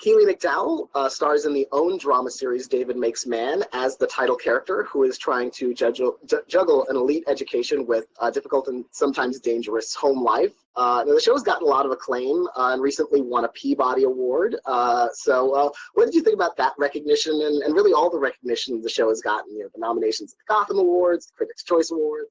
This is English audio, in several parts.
Akili McDowell stars in the OWN drama series David Makes Man as the title character who is trying to juggle an elite education with a difficult and sometimes dangerous home life. The show has gotten a lot of acclaim and recently won a Peabody Award. So what did you think about that recognition and really all the recognition the show has gotten? You know, the nominations at the Gotham Awards, the Critics' Choice Awards.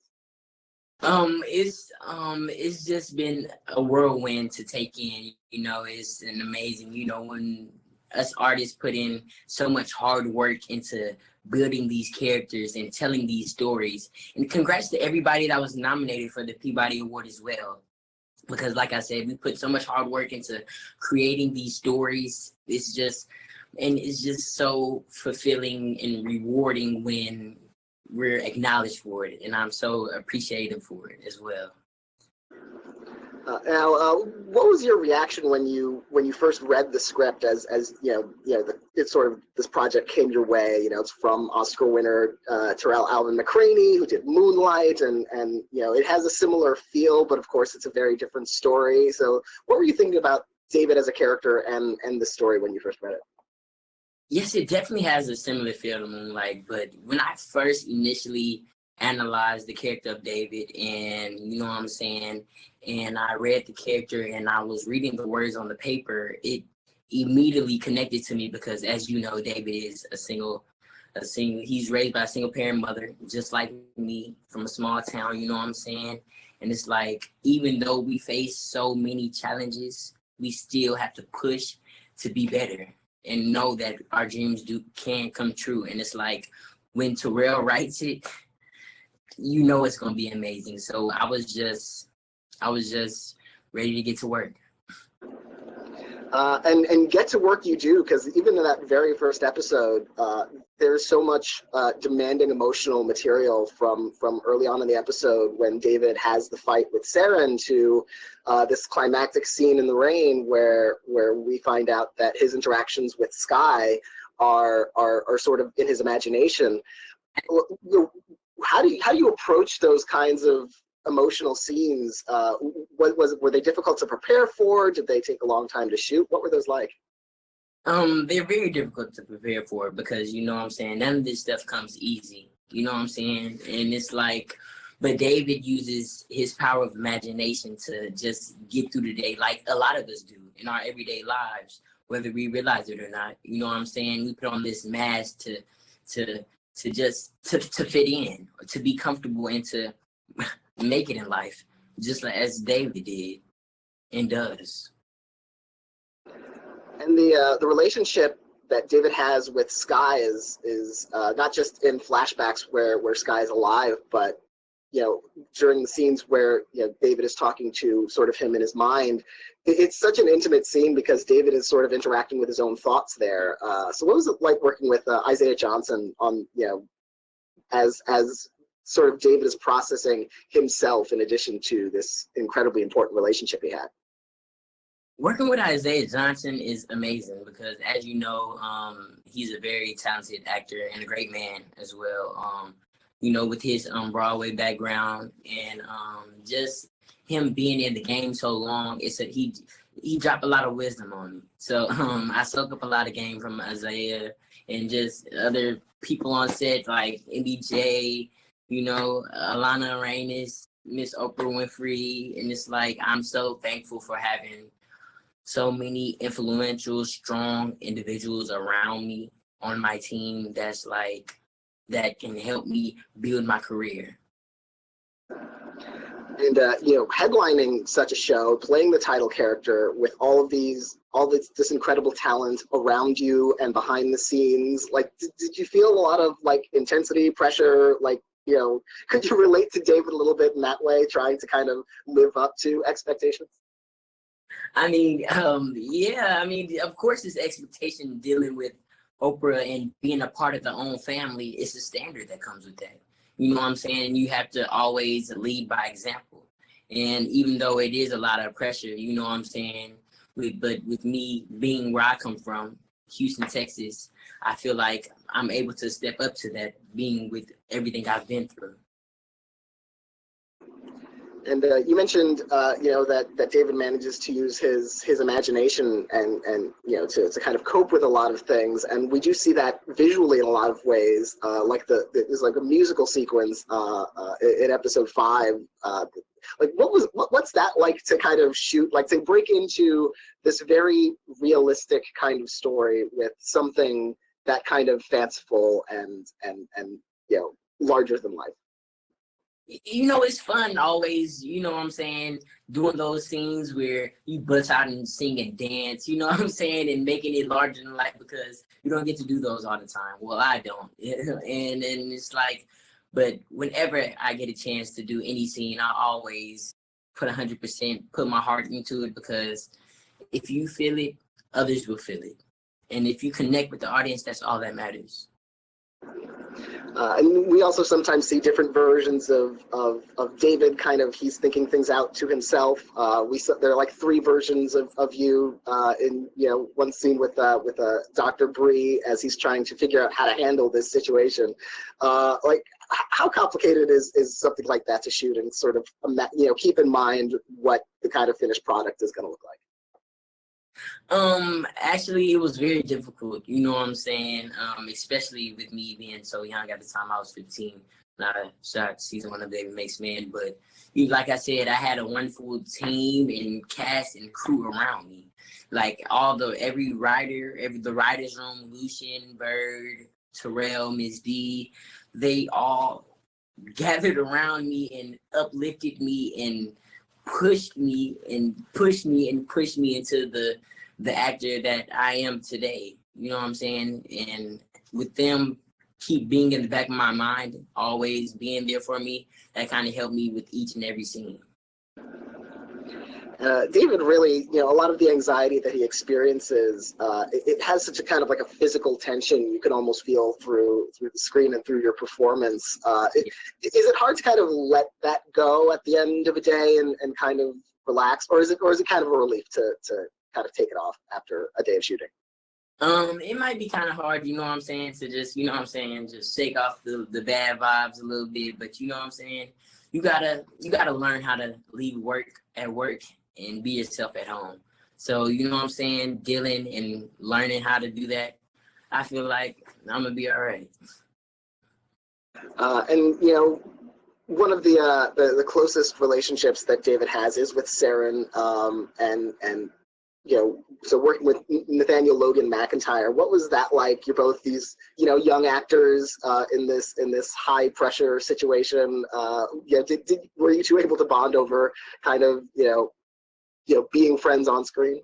It's just been a whirlwind to take in. You know, it's an amazing, you know, when us artists put in so much hard work into building these characters and telling these stories. And congrats to everybody that was nominated for the Peabody Award as well. Because like I said, we put so much hard work into creating these stories. It's just so fulfilling and rewarding when we're acknowledged for it, and I'm so appreciative for it as well. Now, what was your reaction when you first read the script? As it's sort of this project came your way. You know, it's from Oscar winner Terrell Alvin McCraney, who did Moonlight, and you know, it has a similar feel, but of course, it's a very different story. So, what were you thinking about David as a character and the story when you first read it? Yes, it definitely has a similar feel to Moonlight, but when I first initially analyzed the character of David and, you know what I'm saying, and I read the character and I was reading the words on the paper, it immediately connected to me because, as you know, David is he's raised by a single parent mother, just like me, from a small town, you know what I'm saying? And it's like, even though we face so many challenges, we still have to push to be better and know that our dreams can come true. And it's like, when Terrell writes it, you know it's gonna be amazing. So I was just ready to get to work. And get to work you do, because even in that very first episode, there's so much demanding emotional material from early on in the episode when David has the fight with Saren to this climactic scene in the rain where we find out that his interactions with Sky are sort of in his imagination. How do you approach those kinds of emotional scenes? Were they difficult to prepare for? Did they take a long time to shoot? What were those like? They're very difficult to prepare for because, you know what I'm saying, none of this stuff comes easy. You know what I'm saying? And it's like, but David uses his power of imagination to just get through the day, like a lot of us do in our everyday lives, whether we realize it or not. You know what I'm saying? We put on this mask to fit in, or to be comfortable and to make it in life, just like as David did and does. And the relationship that David has with Sky is not just in flashbacks where Sky is alive, but you know, during the scenes where, you know, David is talking to sort of him in his mind. It's such an intimate scene because David is sort of interacting with his own thoughts there. So what was it like working with Isaiah Johnson on, you know, as sort of David is processing himself in addition to this incredibly important relationship he had? Working with Isaiah Johnson is amazing because, as you know, he's a very talented actor and a great man as well. You know, with his Broadway background and just him being in the game so long, he dropped a lot of wisdom on me. So I soak up a lot of game from Isaiah and just other people on set like MBJ, you know, Alana Reynes, Miss Oprah Winfrey, and it's like, I'm so thankful for having so many influential, strong individuals around me on my team that can help me build my career. And you know, headlining such a show, playing the title character with all this incredible talent around you and behind the scenes, like, did you feel a lot of like intensity, pressure? Like, you know, could you relate to David a little bit in that way, trying to kind of live up to expectations? I mean, yeah, I mean, of course, this expectation dealing with Oprah and being a part of the OWN family is a standard that comes with that. You know what I'm saying? You have to always lead by example. And even though it is a lot of pressure, you know what I'm saying? But with me being where I come from, Houston, Texas, I feel like I'm able to step up to that, being with everything I've been through. And you mentioned, that David manages to use his imagination and to kind of cope with a lot of things, and we do see that visually in a lot of ways. There's like a musical sequence in episode 5. What's that like to kind of shoot, like to break into this very realistic kind of story with something that kind of fanciful and larger than life? It's fun always, doing those scenes where you bust out and sing and dance, and making it larger than life, because you don't get to do those all the time. Well, I don't. And it's like, but whenever I get a chance to do any scene, I always put 100%, put my heart into it, because if you feel it, others will feel it. And if you connect with the audience, that's all that matters. And we also sometimes see different versions of David. Kind of, he's thinking things out to himself. There are like 3 versions of you in one scene with Dr. Bree as he's trying to figure out how to handle this situation. How complicated is something like that to shoot, and sort of keep in mind what the kind of finished product is going to look like? Actually, it was very difficult, especially with me being so young. At the time, I was 15 when I shot season 1 of David Makes Men. But like I said, I had a wonderful team and cast and crew around me. Like every writer, the writer's room, Lucian, Bird, Terrell, Ms. D, they all gathered around me and uplifted me and pushed me into the actor that I am today. You know what I'm saying? And with them keep being in the back of my mind, always being there for me, that kind of helped me with each and every scene. David really, a lot of the anxiety that he experiences, it has such a kind of like a physical tension you can almost feel through the screen and through your performance. Is it hard to kind of let that go at the end of a day and kind of relax, or is it kind of a relief to kind of take it off after a day of shooting? It might be kind of hard, to just, just shake off the bad vibes a little bit, but you gotta learn how to leave work at work and be yourself at home. So, dealing and learning how to do that, I feel like I'm gonna be all right. One of the closest relationships that David has is with Saren, so working with Nathaniel Logan McIntyre. What was that like? You're both these, young actors in this high pressure situation. Were you two able to bond over kind of, being friends on screen?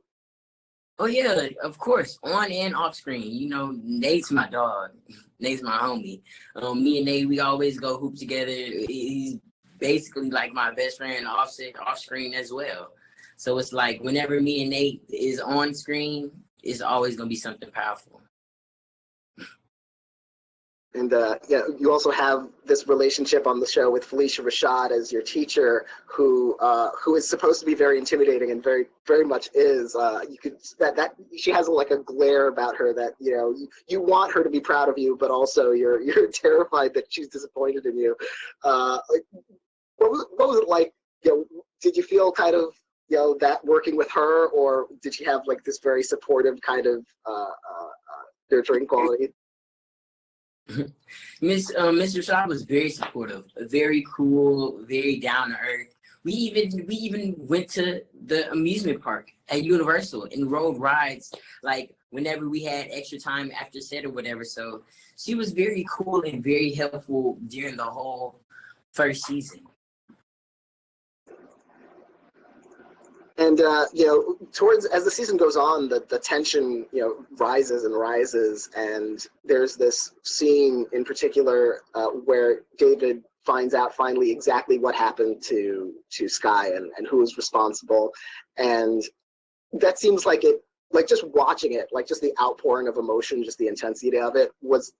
Oh yeah, of course, on and off screen. Nate's my dog. Nate's my homie. Me and Nate, we always go hoop together. He's basically like my best friend off screen as well. So it's like whenever me and Nate is on screen, it's always gonna be something powerful. And you also have this relationship on the show with Felicia Rashad as your teacher, who is supposed to be very intimidating and very, very much is. You could that she has like a glare about her that you want her to be proud of you, but also you're terrified that she's disappointed in you. What was it like? Did you feel kind of that working with her, or did she have like this very supportive kind of nurturing quality? Miss Rashad was very supportive, very cool, very down to earth. We even went to the amusement park at Universal and rode rides like whenever we had extra time after set or whatever. So she was very cool and very helpful during the whole first season. And towards as the season goes on, the tension rises and rises, and there's this scene in particular where David finds out finally exactly what happened to Sky and who was responsible, and that seems like just watching it, like just the outpouring of emotion, just the intensity of it was.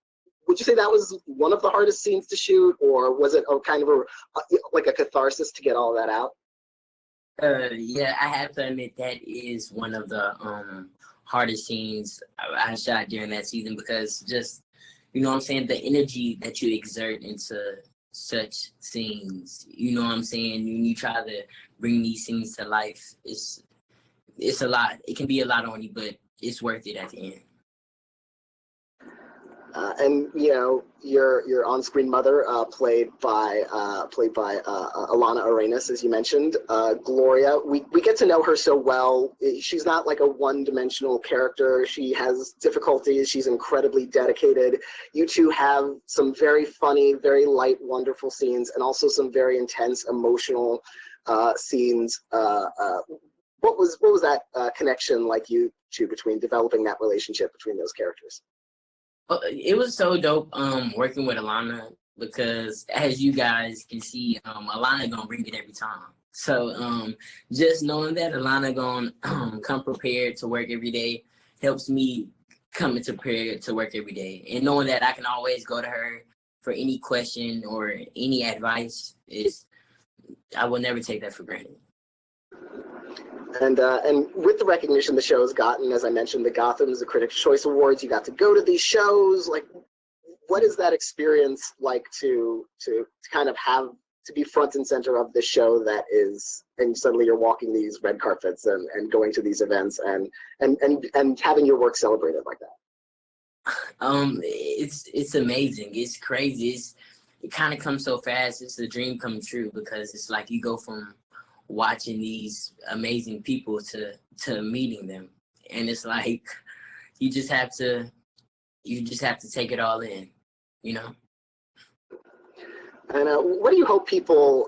Would you say that was one of the hardest scenes to shoot, or was it kind of like a catharsis to get all that out? Yeah, I have to admit that is one of the hardest scenes I shot during that season, because just the energy that you exert into such scenes. You know what I'm saying? When you try to bring these scenes to life, it's a lot. It can be a lot on you, but it's worth it at the end. And your on-screen mother, played by Alana Arenas, as you mentioned, Gloria. We get to know her so well. She's not like a one-dimensional character. She has difficulties. She's incredibly dedicated. You two have some very funny, very light, wonderful scenes, and also some very intense, emotional scenes. What was that connection like, you two, between developing that relationship between those characters? It was so dope working with Alana, because as you guys can see, Alana gonna bring it every time. So just knowing that Alana gonna come prepared to work every day helps me come into prepared to work every day. And knowing that I can always go to her for any question or any advice, I will never take that for granted. And with the recognition the show has gotten, as I mentioned, the Gothams, the Critics' Choice Awards, you got to go to these shows. Like, what is that experience like to kind of have to be front and center of the show that is, and suddenly you're walking these red carpets and going to these events and having your work celebrated like that? It's amazing. It's crazy. It kind of comes so fast. It's a dream come true, because it's like you go from watching these amazing people to meeting them, and it's like you just have to take it all in, you know. And what do you hope people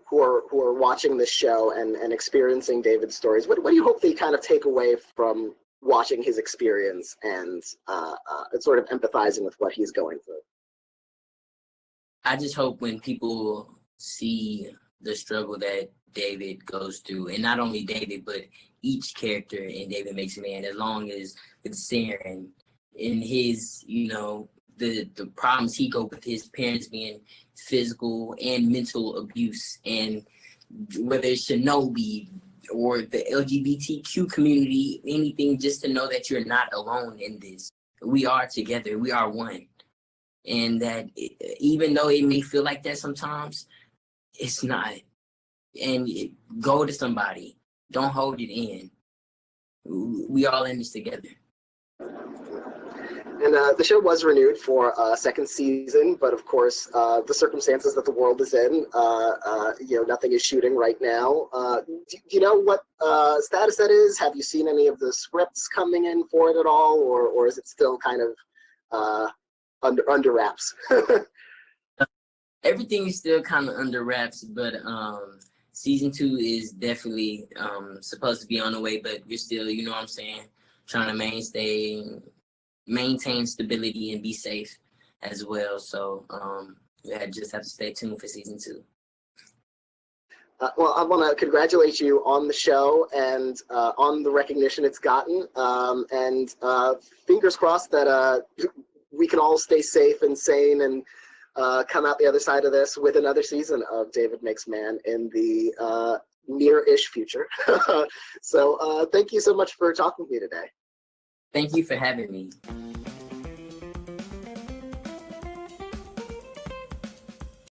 who are watching this show and experiencing David's stories, what do you hope they kind of take away from watching his experience and sort of empathizing with what he's going through? I just hope when people see the struggle that David goes through, and not only David, but each character in David Makes a Man, as long as with Saren in his, the problems he go with his parents being physical and mental abuse, and whether it's Shinobi or the LGBTQ community, anything, just to know that you're not alone in this. We are together. We are one. And that even though it may feel like that sometimes, it's not. And go to somebody. Don't hold it in. We all in this together. And the show was renewed for a second season, but of course, the circumstances that the world is in, nothing is shooting right now. Do you know what status that is? Have you seen any of the scripts coming in for it at all, or is it still kind of under wraps? Everything is still kind of under wraps, but season 2 is definitely supposed to be on the way, but we're still, you know what I'm saying, trying to maintain stability and be safe as well. So we just have to stay tuned for season 2. Well, I want to congratulate you on the show and on the recognition it's gotten, and fingers crossed that we can all stay safe and sane and come out the other side of this with another season of David Makes Man in the near-ish future. So thank you so much for talking to me today. Thank you for having me.